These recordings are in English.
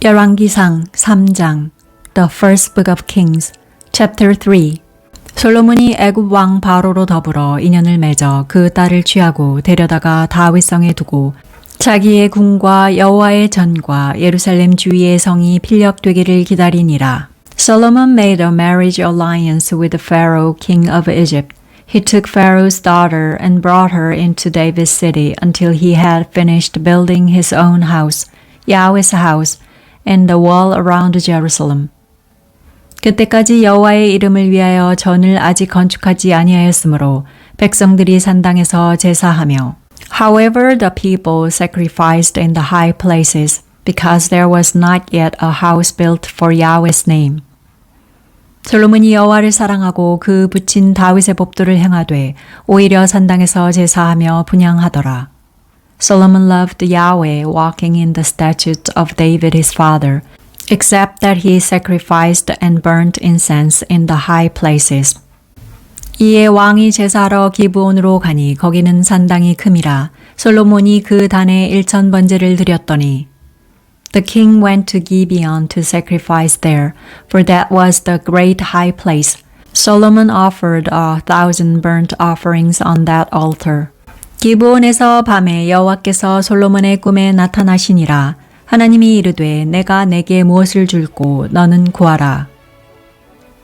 열왕기상 3장 The First Book of Kings Chapter 3 솔로몬이 애굽 왕 바로로 더불어 인연을 맺어 그 딸을 취하고 데려다가 다윗성에 두고 자기의 궁과 여호와의 전과 예루살렘 주위의 성이 필력되기를 기다리니라. Solomon made a marriage alliance with Pharaoh, king of Egypt. He took Pharaoh's daughter and brought her into David's city until he had finished building his own house, Yahweh's house, and the wall around Jerusalem. 그때까지 여호와의 이름을 위하여 전을 아직 건축하지 아니하였으므로 백성들이 산당에서 제사하며 However, the people sacrificed in the high places because there was not yet a house built for Yahweh's name. 솔로몬이 여호와를 사랑하고 그 붙인 다윗의 법도를 행하되 오히려 산당에서 제사하며 분향하더라. Solomon loved Yahweh, walking in the statutes of David his father, except that he sacrificed and burnt incense in the high places. 이에 왕이 제사하러 기브온으로 가니 거기는 산당이 큼이라. 솔로몬이 그 단에 1000번제를 드렸더니 The king went to Gibeon to sacrifice there, for that was the great high place. Solomon offered 1,000 burnt offerings on that altar. 기브온에서 밤에 여호와께서 솔로몬의 꿈에 나타나시니라. 하나님이 이르되 내가 내게 무엇을 줄고 너는 구하라.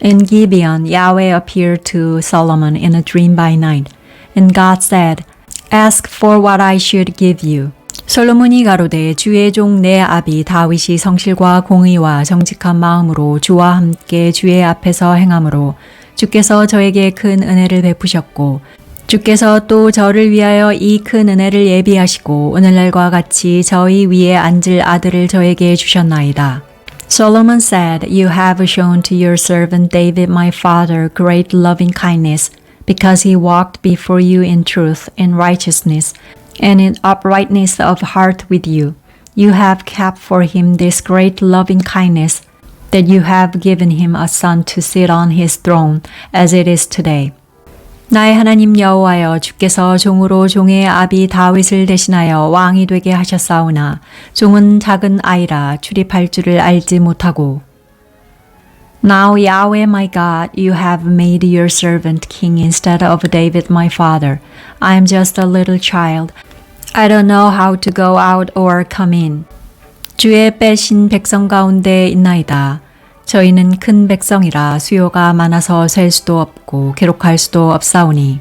In Gibeon, Yahweh appeared to Solomon in a dream by night, and God said, Ask for what I should give you. 솔로몬이 가로되 주의 종 내 아비 다윗이 성실과 공의와 정직한 마음으로 주와 함께 주의 앞에서 행함으로 주께서 저에게 큰 은혜를 베푸셨고 주께서 또 저를 위하여 이 큰 은혜를 예비하시고 오늘날과 같이 저희 위에 앉을 아들을 저에게 주셨나이다. Solomon said, You have shown to your servant David my father great loving kindness, because he walked before you in truth and righteousness, and in uprightness of heart with you. You have kept for him this great loving kindness, that you have given him a son to sit on his throne, as it is today. 나의 하나님 여호와여 주께서 종으로 종의 아비 다윗을 대신하여 왕이 되게 하셨사오나 종은 작은 아이라 출입할 줄을 알지 못하고 Now Yahweh my God, you have made your servant king instead of David my father. I am just a little child. I don't know how to go out or come in. 주의 빼신 백성 가운데 있나이다. 저희는 큰 백성이라 수요가 많아서 셀 수도 없고 기록할 수도 없사오니.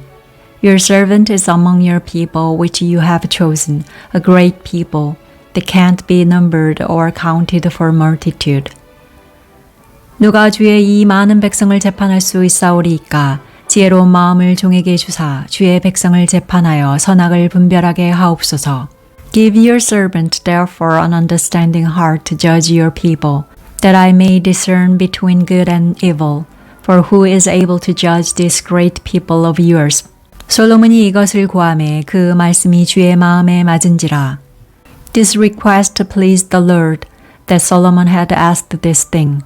Your servant is among your people which you have chosen, a great people, that can't be numbered or counted for multitude. 누가 주의 이 많은 백성을 재판할 수 있사오리이까? 지혜로운 마음을 종에게 주사 주의 백성을 재판하여 선악을 분별하게 하옵소서. Give your servant therefore an understanding heart to judge your people, that I may discern between good and evil. For who is able to judge this great people of yours? 솔로몬이 이것을 구하매 그 말씀이 주의 마음에 맞은지라. This request pleased the Lord, that Solomon had asked this thing.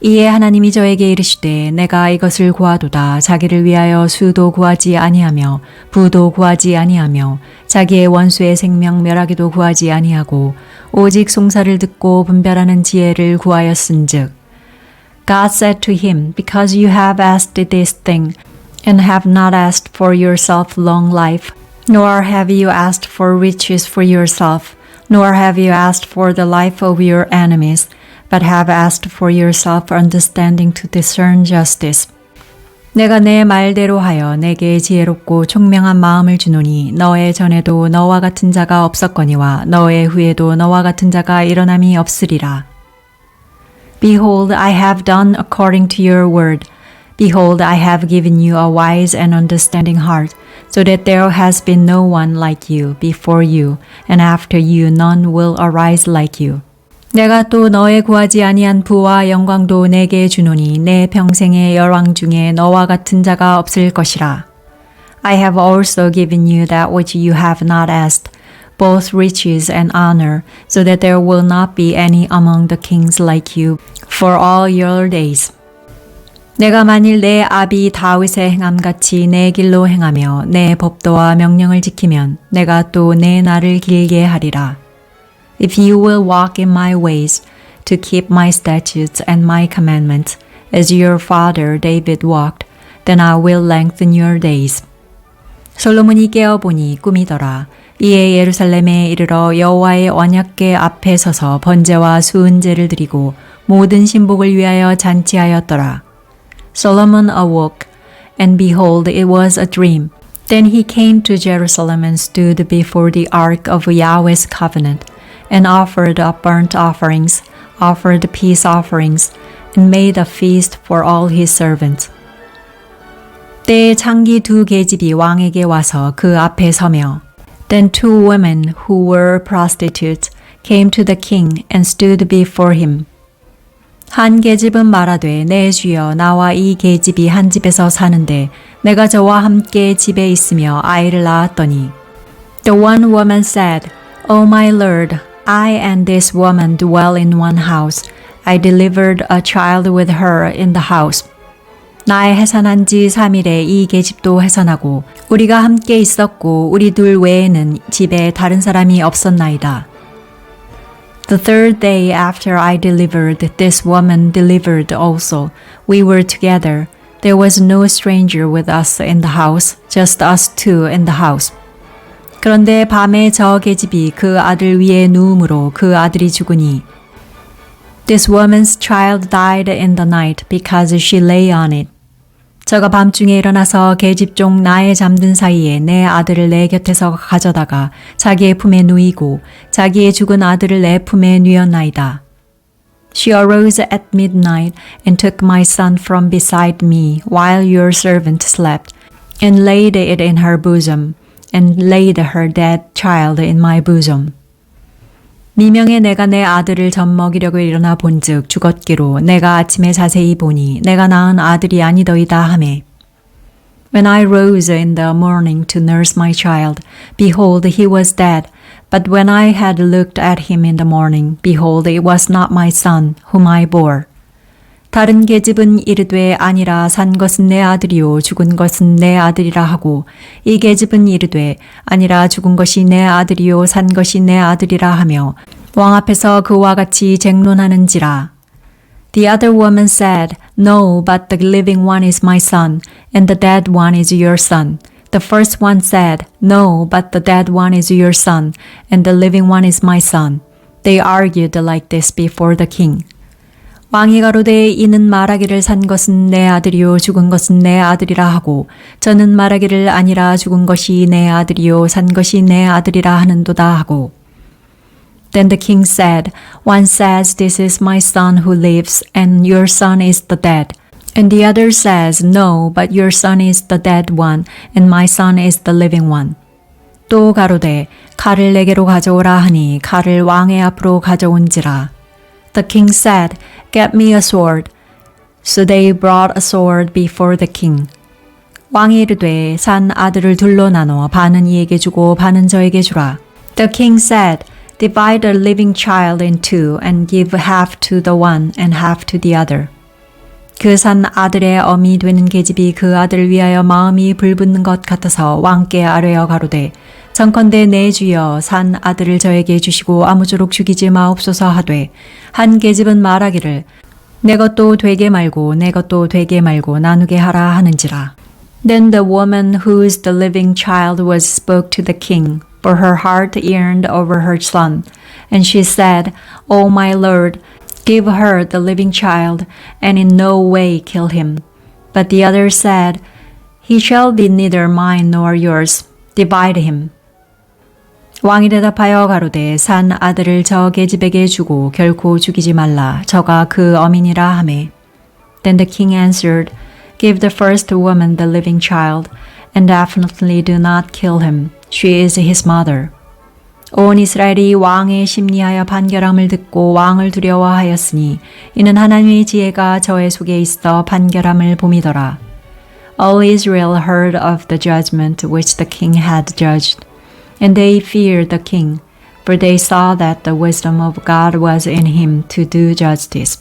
이에 하나님이 저에게 이르시되 내가 이것을 구하도다. 자기를 위하여 수도 구하지 아니하며 부도 구하지 아니하며 자기의 원수의 생명 멸하기도 구하지 아니하고 오직 송사를 듣고 분별하는 지혜를 구하였은즉 God said to him, Because you have asked this thing, and have not asked for yourself long life, nor have you asked for riches for yourself, nor have you asked for the life of your enemies, but have asked for yourself understanding to discern justice. 내가 내 말대로 하여 내게 지혜롭고 총명한 마음을 주노니 너의 전에도 너와 같은 자가 없었거니와 너의 후에도 너와 같은 자가 일어남이 없으리라. Behold, I have done according to your word. Behold, I have given you a wise and understanding heart, so that there has been no one like you before you, and after you none will arise like you. 내가 또 너의 구하지 아니한 부와 영광도 내게 주노니 내 평생의 열왕 중에 너와 같은 자가 없을 것이라. I have also given you that which you have not asked, both riches and honor, so that there will not be any among the kings like you for all your days. 내가 만일 내 아비 다윗의 행함같이 내 길로 행하며 내 법도와 명령을 지키면 내가 또 내 날을 길게 하리라. If you will walk in my ways, to keep my statutes and my commandments, as your father David walked, then I will lengthen your days. 솔로몬이 깨어보니 꿈이더라. 이에 예루살렘에 이르러 여호와의 언약궤 앞에 서서 번제와 수은제를 드리고 모든 신복을 위하여 잔치하였더라. Solomon awoke, and behold, it was a dream. Then he came to Jerusalem and stood before the ark of Yahweh's covenant, and offered up burnt offerings, offered peace offerings, and made a feast for all his servants. 때에 창기 두 계집이 왕에게 와서 그 앞에 서며 Then two women who were prostitutes came to the king and stood before him. 한 계집은 말하되 내 주여 나와 이 계집이 한 집에서 사는데 내가 저와 함께 집에 있으며 아이를 낳았더니 The one woman said, O my lord, I and this woman dwell in one house. I delivered a child with her in the house. 나의 해산한 지 3일에 이 계집도 해산하고 우리가 함께 있었고 우리 둘 외에는 집에 다른 사람이 없었나이다. The third day after I delivered, this woman delivered also. We were together. There was no stranger with us in the house, just us two in the house. 그런데 밤에 저 계집이 그 아들 위에 누움으로 그 아들이 죽으니 This woman's child died in the night because she lay on it. 저가 밤중에 일어나서 계집종 나에 잠든 사이에 내 아들을 내 곁에서 가져다가 자기의 품에 누이고 자기의 죽은 아들을 내 품에 누였나이다. She arose at midnight and took my son from beside me while your servant slept and laid it in her bosom and laid her dead child in my bosom. 미명에 내가 내 아들을 젖먹이려고 일어나 본즉 죽었기로 내가 아침에 자세히 보니 내가 낳은 아들이 아니더이다 하매 When I rose in the morning to nurse my child, behold, he was dead. But when I had looked at him in the morning, behold, it was not my son, whom I bore. 다른 계집은 이르되 아니라 산 것은 내 아들이요 죽은 것은 내 아들이라 하고 이 계집은 이르되 아니라 죽은 것이 내 아들이요 산 것이 내 아들이라 하며 왕 앞에서 그와 같이 쟁론하는지라. The other woman said, No, but the living one is my son, and the dead one is your son. The first one said, No, but the dead one is your son, and the living one is my son. They argued like this before the king. 왕이 가로되 이는 말하기를 산 것은 내 아들이요 죽은 것은 내 아들이라 하고 저는 말하기를 아니라 죽은 것이 내 아들이요 산 것이 내 아들이라 하는도다 하고 Then the king said, One says this is my son who lives and your son is the dead. And the other says, No, but your son is the dead one and my son is the living one. 또 가로되 칼을 내게로 가져오라 하니 칼을 왕의 앞으로 가져온지라. The king said, Get me a sword. So they brought a sword before the king. 왕이 이르되 산 아들을 둘로 나눠 반은 이에게 주고 반은 저에게 주라. The king said, Divide the living child in two and give half to the one and half to the other. 그 산 아들의 어미 되는 계집이 그 아들을 위하여 마음이 불붙는 것 같아서 왕께 아뢰어 가로되 정컨대 내 주여 산 아들을 저에게 주시고 아무쪼록 죽이지 마옵소서 하되 한 계집은 말하기를 내 것도 되게 말고 내 것도 되게 말고 나누게 하라 하는지라. Then the woman whose the living child was spoke to the king, for her heart yearned over her son. And she said, O my lord, give her the living child, and in no way kill him. But the other said, He shall be neither mine nor yours. Divide him. 왕이 대답하여 가로되 산 아들을 저 계집에게 주고 결코 죽이지 말라. 저가 그 어민이라 하매. Then the king answered, Give the first woman the living child, and definitely do not kill him. She is his mother. 온 이스라엘이 왕의 심리하여 판결함을 듣고 왕을 두려워하였으니 이는 하나님의 지혜가 저의 속에 있어 판결함을 봄이더라. All Israel heard of the judgment which the king had judged, and they feared the king, for they saw that the wisdom of God was in him to do justice.